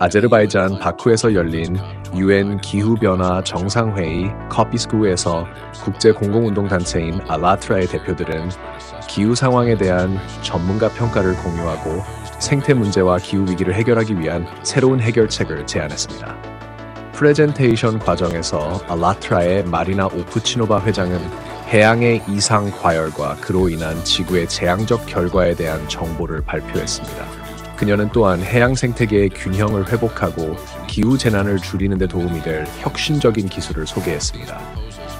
아제르바이잔 바쿠에서 열린 UN 기후변화 정상회의 COP29에서 국제공공운동단체인 알라트라의 대표들은 기후 상황에 대한 전문가 평가를 공유하고 생태 문제와 기후 위기를 해결하기 위한 새로운 해결책을 제안했습니다. 프레젠테이션 과정에서 알라트라의 마리나 오프치노바 회장은 해양의 이상 과열과 그로 인한 지구의 재앙적 결과에 대한 정보를 발표했습니다. 그녀는 또한 해양 생태계의 균형을 회복하고 기후 재난을 줄이는 데 도움이 될 혁신적인 기술을 소개했습니다.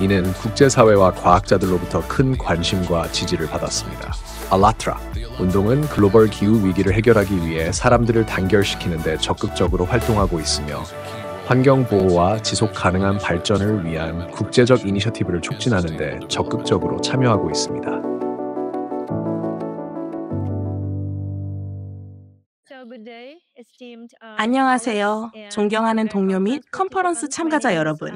이는 국제사회와 과학자들로부터 큰 관심과 지지를 받았습니다. 알라트라 운동은 글로벌 기후 위기를 해결하기 위해 사람들을 단결시키는 데 적극적으로 활동하고 있으며 환경 보호와 지속 가능한 발전을 위한 국제적 이니셔티브를 촉진하는 데 적극적으로 참여하고 있습니다. 안녕하세요. 존경하는 동료 및 컨퍼런스 참가자 여러분.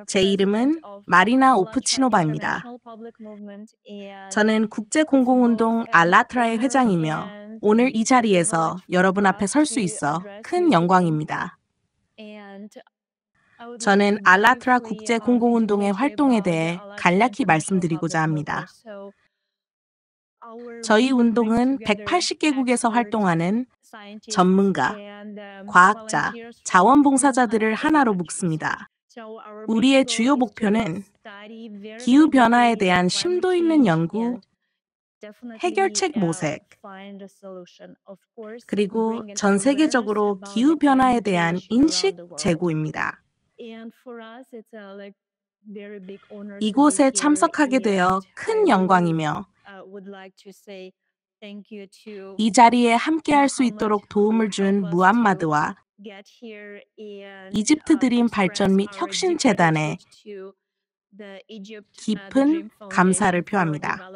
제 이름은 마리나 오프치노바입니다. 저는 국제공공운동 알라트라의 회장이며 오늘 이 자리에서 여러분 앞에 설 수 있어 큰 영광입니다. 저는 알라트라 국제공공운동의 활동에 대해 간략히 말씀드리고자 합니다. 저희 운동은 180개국에서 활동하는 전문가, 과학자, 자원봉사자들을 하나로 묶습니다. 우리의 주요 목표는 기후변화에 대한 심도 있는 연구, 해결책 모색, 그리고 전 세계적으로 기후변화에 대한 인식 제고입니다. 이곳에 참석하게 되어 큰 영광이며 이 자리에 함께할 수 있도록 도움을 준 무함마드와 이집트 드림 발전 및 혁신 재단에 깊은 감사를 표합니다.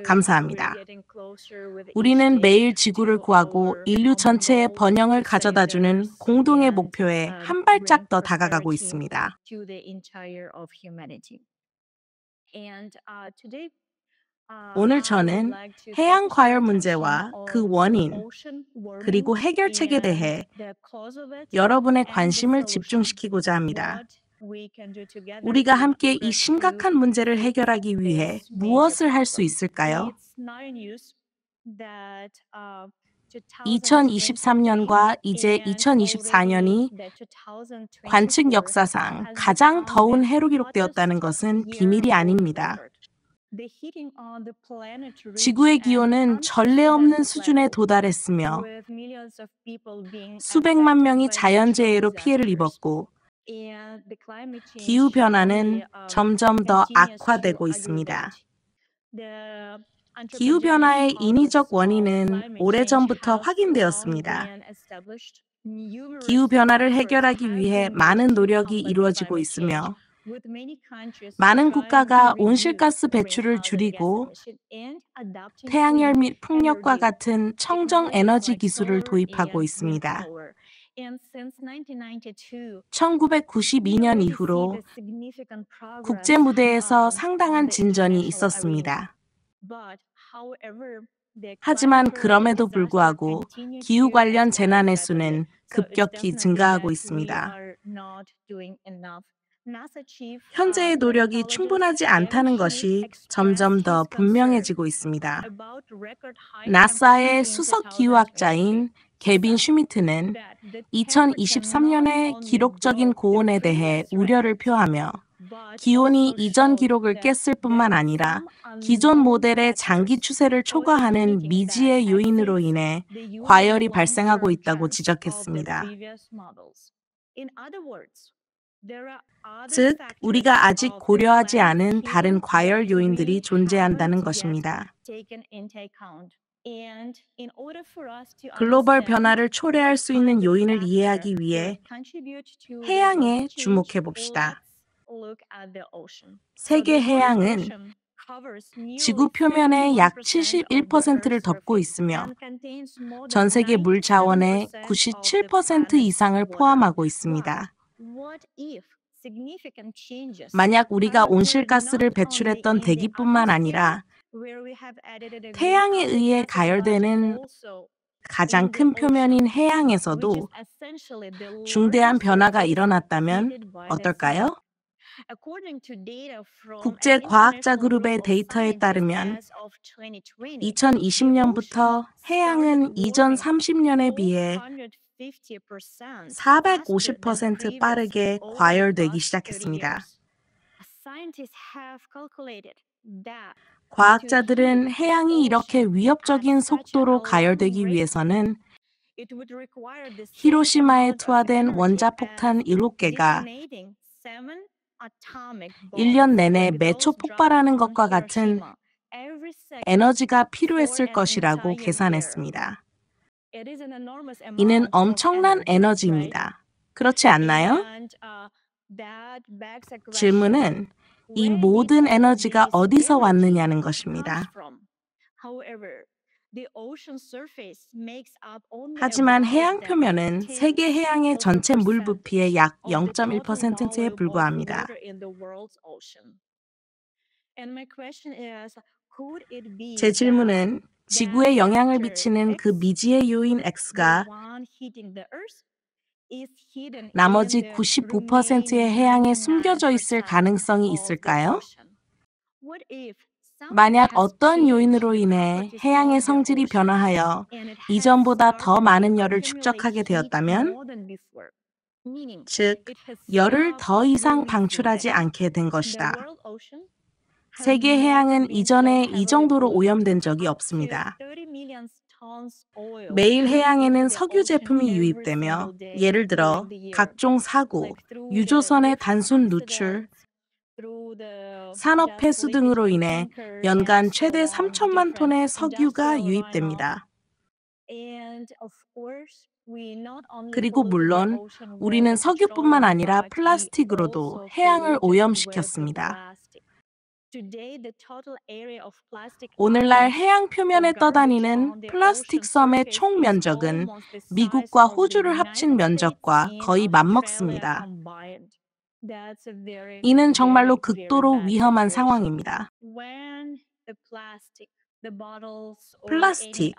감사합니다. 우리는 매일 지구를 구하고 인류 전체의 번영을 가져다주는 공동의 목표에 한 발짝 더 다가가고 있습니다. 오늘 저는 해양 과열 문제와 그 원인, 그리고 해결책에 대해 여러분의 관심을 집중시키고자 합니다. 우리가 함께 이 심각한 문제를 해결하기 위해 무엇을 할 수 있을까요? 2023년과 이제 2024년이 관측 역사상 가장 더운 해로 기록되었다는 것은 비밀이 아닙니다. 지구의 기온은 전례 없는 수준에 도달했으며 수백만 명이 자연재해로 피해를 입었고 기후변화는 점점 더 악화되고 있습니다. 기후변화의 인위적 원인은 오래전부터 확인되었습니다. 기후변화를 해결하기 위해 많은 노력이 이루어지고 있으며 많은 국가가 온실가스 배출을 줄이고 태양열 및 풍력과 같은 청정 에너지 기술을 도입하고 있습니다. 1992년 이후로 국제 무대에서 상당한 진전이 있었습니다. 하지만 그럼에도 불구하고 기후 관련 재난의 수는 급격히 증가하고 있습니다. 현재의 노력이 충분하지 않다는 것이 점점 더 분명해지고 있습니다. 나사의 수석 기후학자인 개빈 슈미트는 2023년의 기록적인 고온에 대해 우려를 표하며 기온이 이전 기록을 깼을 뿐만 아니라 기존 모델의 장기 추세를 초과하는 미지의 요인으로 인해 과열이 발생하고 있다고 지적했습니다. 즉, 우리가 아직 고려하지 않은 다른 과열 요인들이 존재한다는 것입니다. 글로벌 변화를 초래할 수 있는 요인을 이해하기 위해 해양에 주목해 봅시다. 세계 해양은 지구 표면의 약 71%를 덮고 있으며 전 세계 물 자원의 97% 이상을 포함하고 있습니다. 만약 우리가 온실가스를 배출했던 대기뿐만 아니라 태양에 의해 가열되는 가장 큰 표면인 해양에서도 중대한 변화가 일어났다면 어떨까요? 국제과학자 그룹의 데이터에 따르면 2020년부터 해양은 이전 30년에 비해 450% 빠르게 과열되기 시작했습니다. 과학자들은 해양이 이렇게 위협적인 속도로 가열되기 위해서는 히로시마에 투하된 원자폭탄 7개가 1년 내내 매초 폭발하는 것과 같은 에너지가 필요했을 것이라고 계산했습니다. 이는 엄청난 에너지입니다. 그렇지 않나요? 질문은 이 모든 에너지가 어디서 왔느냐는 것입니다. 하지만 해양 표면은 세계 해양의 전체 물 부피의 약 0.1%에 불과합니다. 제 질문은 지구에 영향을 미치는 그 미지의 요인 X가 나머지 99%의 해양에 숨겨져 있을 가능성이 있을까요? 만약 어떤 요인으로 인해 해양의 성질이 변화하여 이전보다 더 많은 열을 축적하게 되었다면, 즉, 열을 더 이상 방출하지 않게 된 것이다. 세계 해양은 이전에 이 정도로 오염된 적이 없습니다. 매일 해양에는 석유 제품이 유입되며, 예를 들어 각종 사고, 유조선의 단순 누출, 산업 폐수 등으로 인해 연간 최대 3천만 톤의 석유가 유입됩니다. 그리고 물론 우리는 석유뿐만 아니라 플라스틱으로도 해양을 오염시켰습니다. 오늘날 해양 표면에 떠다니는 플라스틱 섬의 총 면적은 미국과 호주를 합친 면적과 거의 맞먹습니다. 이는 정말로 극도로 위험한 상황입니다. 플라스틱,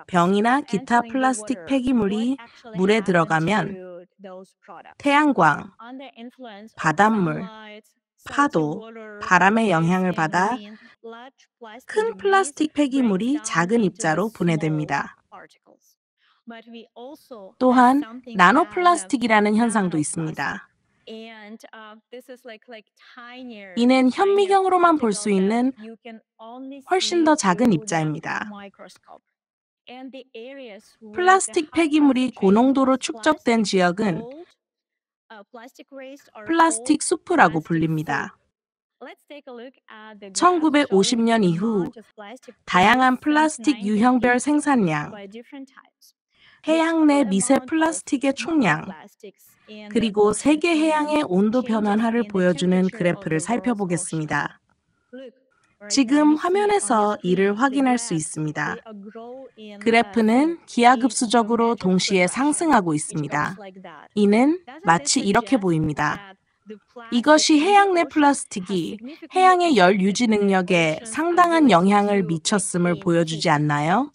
병이나 기타 플라스틱 폐기물이 물에 들어가면 태양광, 바닷물, 파도, 바람의 영향을 받아 큰 플라스틱 폐기물이 작은 입자로 분해됩니다. 또한 나노플라스틱이라는 현상도 있습니다. 이는 현미경으로만 볼 수 있는 훨씬 더 작은 입자입니다. 플라스틱 폐기물이 고농도로 축적된 지역은 플라스틱 숲이라고 불립니다. 1950년 이후 다양한 플라스틱 유형별 생산량, 해양 내 미세 플라스틱의 총량, 그리고 세계 해양의 온도 변화를 보여주는 그래프를 살펴보겠습니다. 지금 화면에서 이를 확인할 수 있습니다. 그래프는 기하급수적으로 동시에 상승하고 있습니다. 이는 마치 이렇게 보입니다. 이것이 해양 내 플라스틱이 해양의 열 유지 능력에 상당한 영향을 미쳤음을 보여주지 않나요?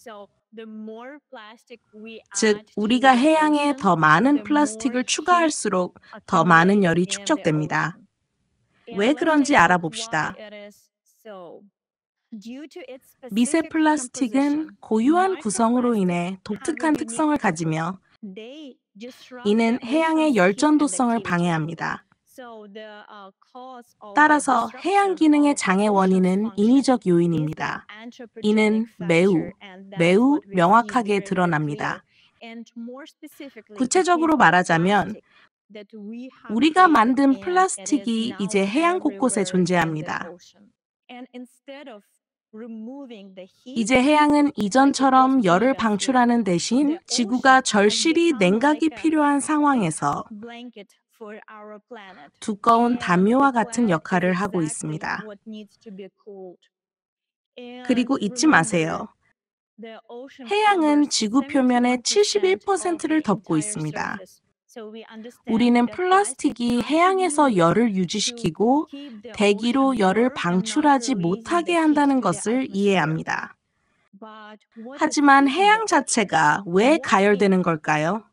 즉, 우리가 해양에 더 많은 플라스틱을 추가할수록 더 많은 열이 축적됩니다. 왜 그런지 알아봅시다. 미세 플라스틱은 고유한 구성으로 인해 독특한 특성을 가지며 이는 해양의 열전도성을 방해합니다. 따라서 해양 기능의 장애 원인은 인위적 요인입니다. 이는 매우 명확하게 드러납니다. 구체적으로 말하자면 우리가 만든 플라스틱이 이제 해양 곳곳에 존재합니다. 이제 해양은 이전처럼 열을 방출하는 대신 지구가 절실히 냉각이 필요한 상황에서 두꺼운 담요와 같은 역할을 하고 있습니다. 그리고 잊지 마세요. 해양은 지구 표면의 71%를 덮고 있습니다. 우리는 플라스틱이 해양에서 열을 유지시키고 대기로 열을 방출하지 못하게 한다는 것을 이해합니다. 하지만 해양 자체가 왜 가열되는 걸까요?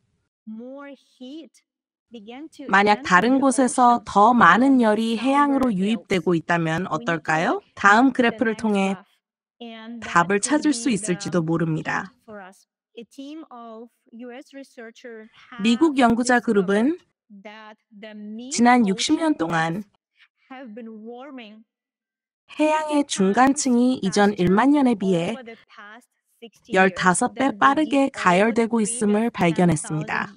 만약 다른 곳에서 더 많은 열이 해양으로 유입되고 있다면 어떨까요? 다음 그래프를 통해 답을 찾을 수 있을지도 모릅니다. 미국 연구자 그룹은 지난 60년 동안 해양의 중간층이 이전 1만 년에 비해 15배 빠르게 가열되고 있음을 발견했습니다.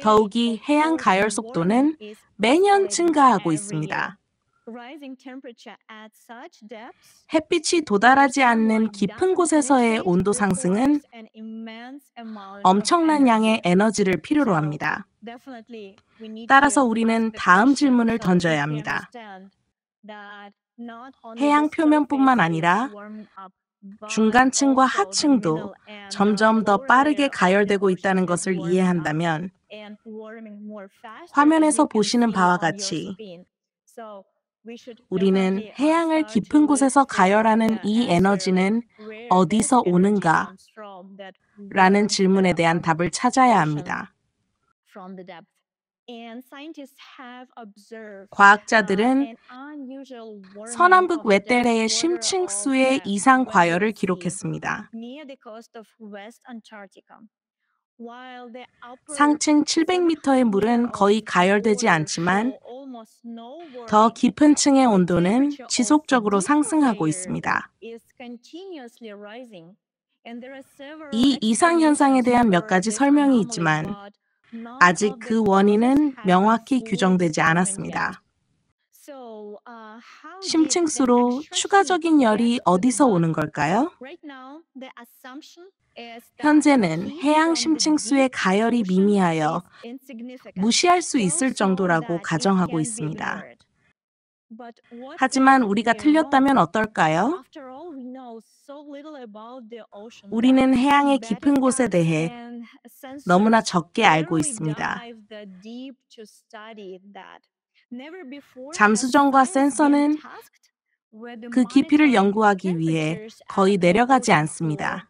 더욱이 해양 가열 속도는 매년 증가하고 있습니다. 햇빛이 도달하지 않는 깊은 곳에서의 온도 상승은 엄청난 양의 에너지를 필요로 합니다. 따라서 우리는 다음 질문을 던져야 합니다. 해양 표면뿐만 아니라 중간층과 하층도 점점 더 빠르게 가열되고 있다는 것을 이해한다면 화면에서 보시는 바와 같이 우리는 해양을 깊은 곳에서 가열하는 이 에너지는 어디서 오는가? 라는 질문에 대한 답을 찾아야 합니다. 과학자들은 서남북 웨텔해의 심층수의 이상 과열을 기록했습니다. 상층 700m의 물은 거의 가열되지 않지만 더 깊은 층의 온도는 지속적으로 상승하고 있습니다. 이 이상 현상에 대한 몇 가지 설명이 있지만 아직 그 원인은 명확히 규정되지 않았습니다. 심층수로 추가적인 열이 어디서 오는 걸까요? 현재는 해양 심층수의 가열이 미미하여 무시할 수 있을 정도라고 가정하고 있습니다. 하지만 우리가 틀렸다면 어떨까요? 우리는 해양의 깊은 곳에 대해 너무나 적게 알고 있습니다. 잠수정과 센서는 그 깊이를 연구하기 위해 거의 내려가지 않습니다.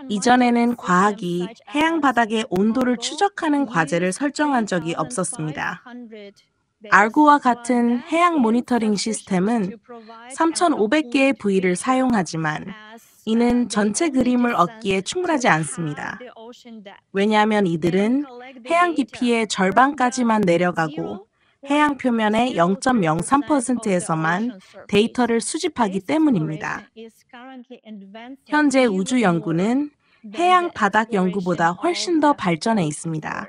이전에는 과학이 해양 바닥의 온도를 추적하는 과제를 설정한 적이 없었습니다. 알고와 같은 해양 모니터링 시스템은 3,500개의 부위를 사용하지만 이는 전체 그림을 얻기에 충분하지 않습니다. 왜냐하면 이들은 해양 깊이의 절반까지만 내려가고 해양 표면의 0.03%에서만 데이터를 수집하기 때문입니다. 현재 우주 연구는 해양 바닥 연구보다 훨씬 더 발전해 있습니다.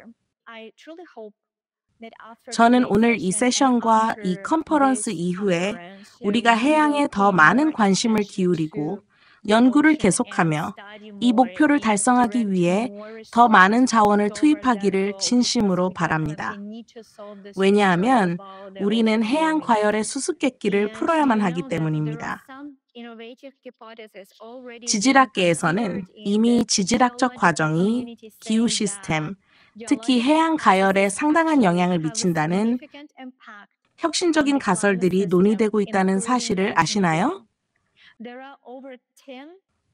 저는 오늘 이 세션과 이 컨퍼런스 이후에 우리가 해양에 더 많은 관심을 기울이고 연구를 계속하며 이 목표를 달성하기 위해 더 많은 자원을 투입하기를 진심으로 바랍니다. 왜냐하면 우리는 해양 과열의 수수께끼를 풀어야만 하기 때문입니다. 지질학계에서는 이미 지질학적 과정이 기후 시스템, 특히 해양 가열에 상당한 영향을 미친다는 혁신적인 가설들이 논의되고 있다는 사실을 아시나요?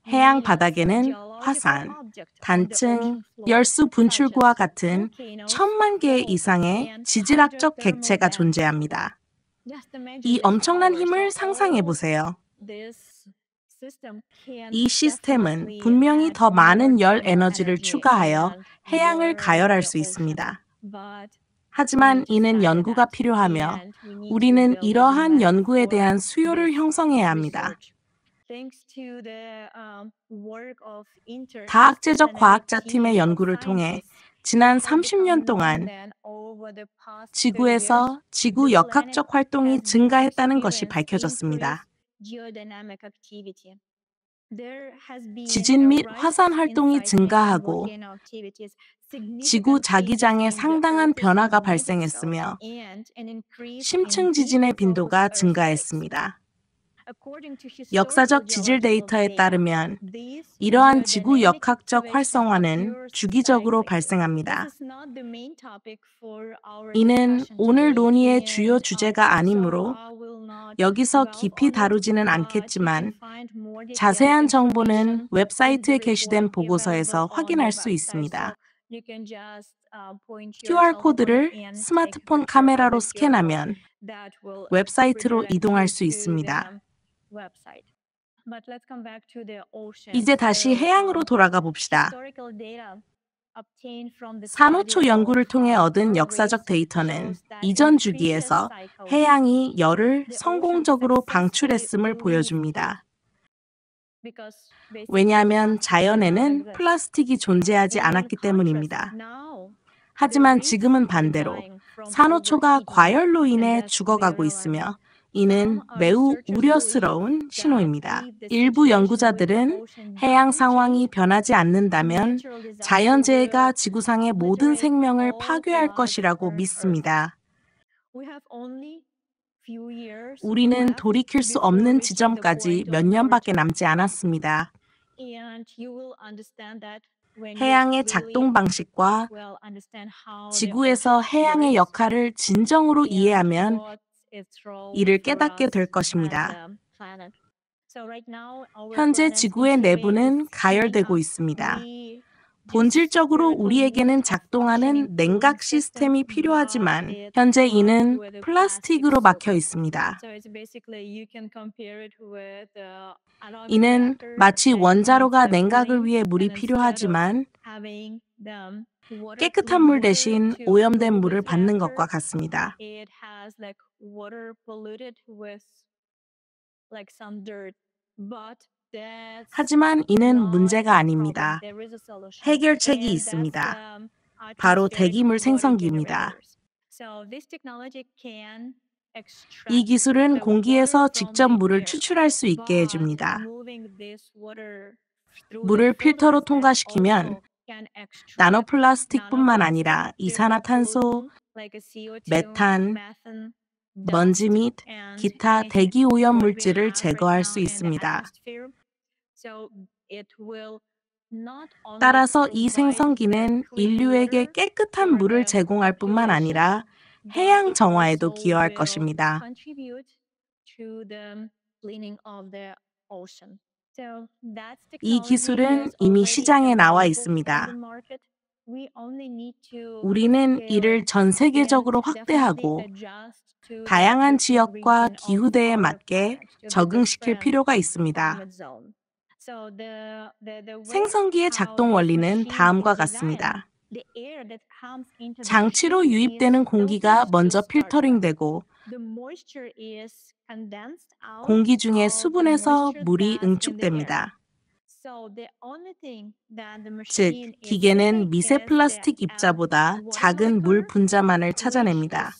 해양 바닥에는 화산, 단층, 열수 분출구와 같은 1,000만 개 이상의 지질학적 객체가 존재합니다. 이 엄청난 힘을 상상해 보세요. 이 시스템은 분명히 더 많은 열 에너지를 추가하여 해양을 가열할 수 있습니다. 하지만 이는 연구가 필요하며 우리는 이러한 연구에 대한 수요를 형성해야 합니다. 다학제적 과학자 팀의 연구를 통해 지난 30년 동안 지구에서 지구 역학적 활동이 증가했다는 것이 밝혀졌습니다. 지진 및 화산 활동이 증가하고 지구 자기장에 상당한 변화가 발생했으며 심층 지진의 빈도가 증가했습니다. 역사적 지질 데이터에 따르면 이러한 지구 역학적 활성화는 주기적으로 발생합니다. 이는 오늘 논의의 주요 주제가 아니므로 여기서 깊이 다루지는 않겠지만 자세한 정보는 웹사이트에 게시된 보고서에서 확인할 수 있습니다. QR코드를 스마트폰 카메라로 스캔하면 웹사이트로 이동할 수 있습니다. 이제 다시 해양으로 돌아가 봅시다. 산호초 연구를 통해 얻은 역사적 데이터는 이전 주기에서 해양이 열을 성공적으로 방출했음을 보여줍니다. 왜냐하면 자연에는 플라스틱이 존재하지 않았기 때문입니다. 하지만 지금은 반대로 산호초가 과열로 인해 죽어가고 있으며 이는 매우 우려스러운 신호입니다. 일부 연구자들은 해양 상황이 변하지 않는다면 자연재해가 지구상의 모든 생명을 파괴할 것이라고 믿습니다. 우리는 돌이킬 수 없는 지점까지 몇 년밖에 남지 않았습니다. 해양의 작동 방식과 지구에서 해양의 역할을 진정으로 이해하면 이를 깨닫게 될 것입니다. 현재 지구의 내부는 가열되고 있습니다. 본질적으로 우리에게는 작동하는 냉각 시스템이 필요하지만 현재 이는 플라스틱으로 막혀 있습니다. 이는 마치 원자로가 냉각을 위해 물이 필요하지만 깨끗한 물 대신 오염된 물을 받는 것과 같습니다. 하지만 이는 문제가 아닙니다. 해결책이 있습니다. 바로 대기물 생성기입니다. 이 기술은 공기에서 직접 물을 추출할 수 있게 해줍니다. 물을 필터로 통과시키면 나노플라스틱뿐만 아니라 이산화탄소, 메탄, 먼지 및 기타 대기 오염 물질을 제거할 수 있습니다. 따라서 이 생성기는 인류에게 깨끗한 물을 제공할 뿐만 아니라 해양 정화에도 기여할 것입니다. 이 기술은 이미 시장에 나와 있습니다. 우리는 이를 전 세계적으로 확대하고 다양한 지역과 기후대에 맞게 적응시킬 필요가 있습니다. 생성기의 작동 원리는 다음과 같습니다. 장치로 유입되는 공기가 먼저 필터링되고 공기 중에 수분에서 물이 응축됩니다. 즉, 기계는 미세 플라스틱 입자보다 작은 물 분자만을 찾아냅니다.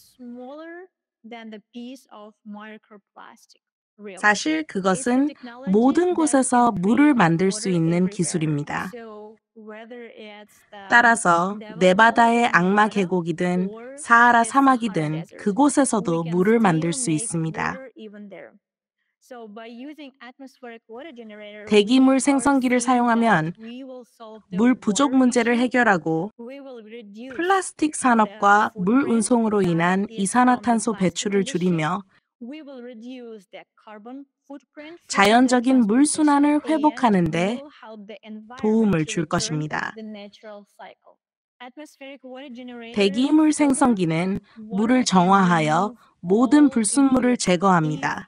사실 그것은 모든 곳에서 물을 만들 수 있는 기술입니다. 따라서 네바다의 악마 계곡이든 사하라 사막이든 그곳에서도 물을 만들 수 있습니다. 대기물 생성기를 사용하면 물 부족 문제를 해결하고 플라스틱 산업과 물 운송으로 인한 이산화탄소 배출을 줄이며 자연적인 물 순환을 회복하는 데 도움을 줄 것입니다. 대기물 생성기는 물을 정화하여 모든 불순물을 제거합니다.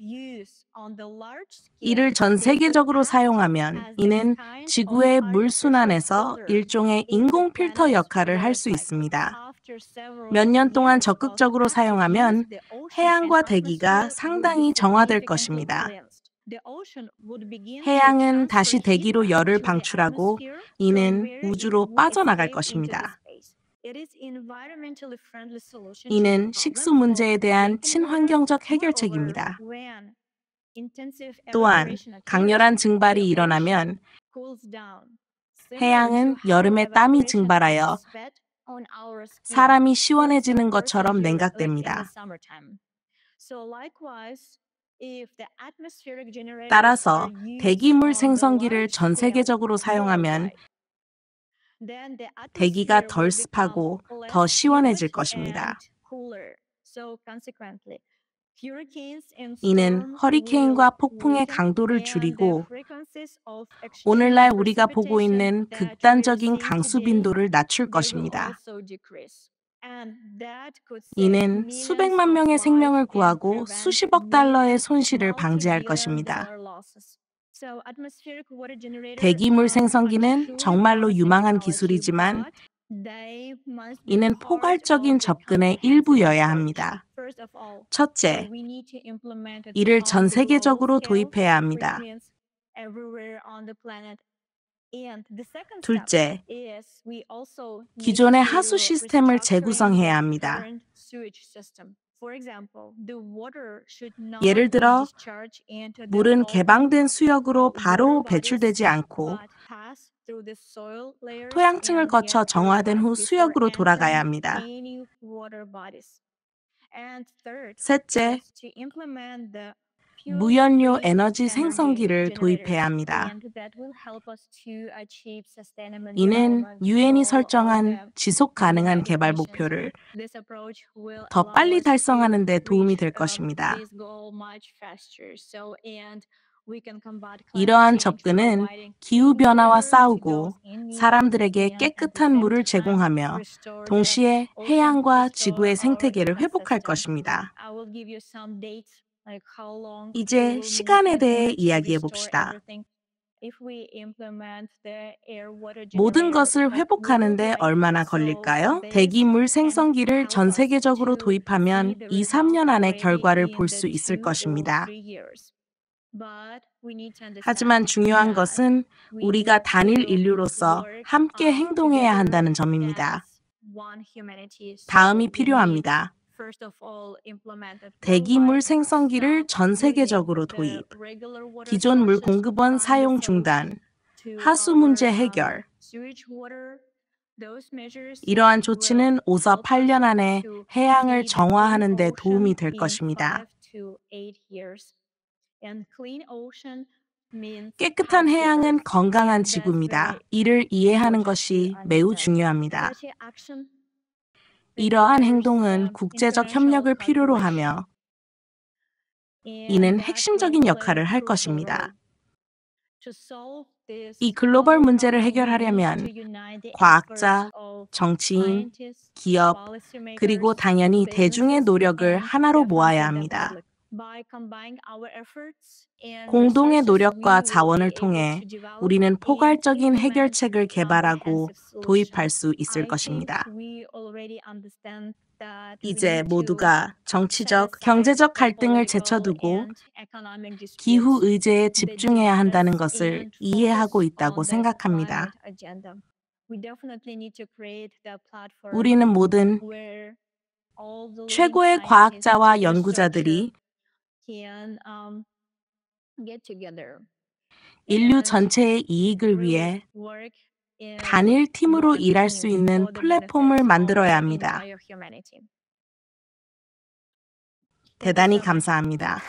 이를 전 세계적으로 사용하면 이는 지구의 물 순환에서 일종의 인공 필터 역할을 할 수 있습니다. 몇 년 동안 적극적으로 사용하면 해양과 대기가 상당히 정화될 것입니다. 해양은 다시 대기로 열을 방출하고 이는 우주로 빠져나갈 것입니다. 이는 식수 문제에 대한 친환경적 해결책입니다. 또한 강렬한 증발이 일어나면 해양은 여름에 땀이 증발하여 사람이 시원해지는 것처럼 냉각됩니다. 따라서 대기물 생성기를 전 세계적으로 사용하면 대기가 덜 습하고 더 시원해질 것입니다. 이는 허리케인과 폭풍의 강도를 줄이고 오늘날 우리가 보고 있는 극단적인 강수 빈도를 낮출 것입니다. 이는 수백만 명의 생명을 구하고 수십억 달러의 손실을 방지할 것입니다. 대기물 생성기는 정말로 유망한 기술이지만 이는 포괄적인 접근의 일부여야 합니다. 첫째, 이를 전 세계적으로 도입해야 합니다. 둘째, 기존의 하수 시스템을 재구성해야 합니다. 예를 들어, 물은 개방된 수역으로 바로 배출되지 않고 토양층을 거쳐 정화된 후 수역으로 돌아가야 합니다. 셋째, 무연료 에너지 생성기를 도입해야 합니다. 이는 유엔이 설정한 지속 가능한 개발 목표를 더 빨리 달성하는 데 도움이 될 것입니다. 이러한 접근은 기후변화와 싸우고 사람들에게 깨끗한 물을 제공하며 동시에 해양과 지구의 생태계를 회복할 것입니다. 이제 시간에 대해 이야기해 봅시다. 모든 것을 회복하는 데 얼마나 걸릴까요? 대기물 생성기를 전 세계적으로 도입하면 2~3년 안에 결과를 볼 수 있을 것입니다. 하지만 중요한 것은 우리가 단일 인류로서 함께 행동해야 한다는 점입니다. 다음이 필요합니다. 대기물 생성기를 전 세계적으로 도입, 기존 물 공급원 사용 중단, 하수 문제 해결. 이러한 조치는 5~8년 안에 해양을 정화하는 데 도움이 될 것입니다. 깨끗한 해양은 건강한 지구입니다. 이를 이해하는 것이 매우 중요합니다. 이러한 행동은 국제적 협력을 필요로 하며 이는 핵심적인 역할을 할 것입니다. 이 글로벌 문제를 해결하려면 과학자, 정치인, 기업, 그리고 당연히 대중의 노력을 하나로 모아야 합니다. 공동의 노력과 자원을 통해 우리는 포괄적인 해결책을 개발하고 도입할 수 있을 것입니다. 이제 모두가 정치적, 경제적 갈등을 제쳐두고 기후 의제에 집중해야 한다는 것을 이해하고 있다고 생각합니다. 우리는 모든 최고의 과학자와 연구자들이 인류 전체의 이익을 위해 단일 팀으로 일할 수 있는 플랫폼을 만들어야 합니다. 대단히 감사합니다.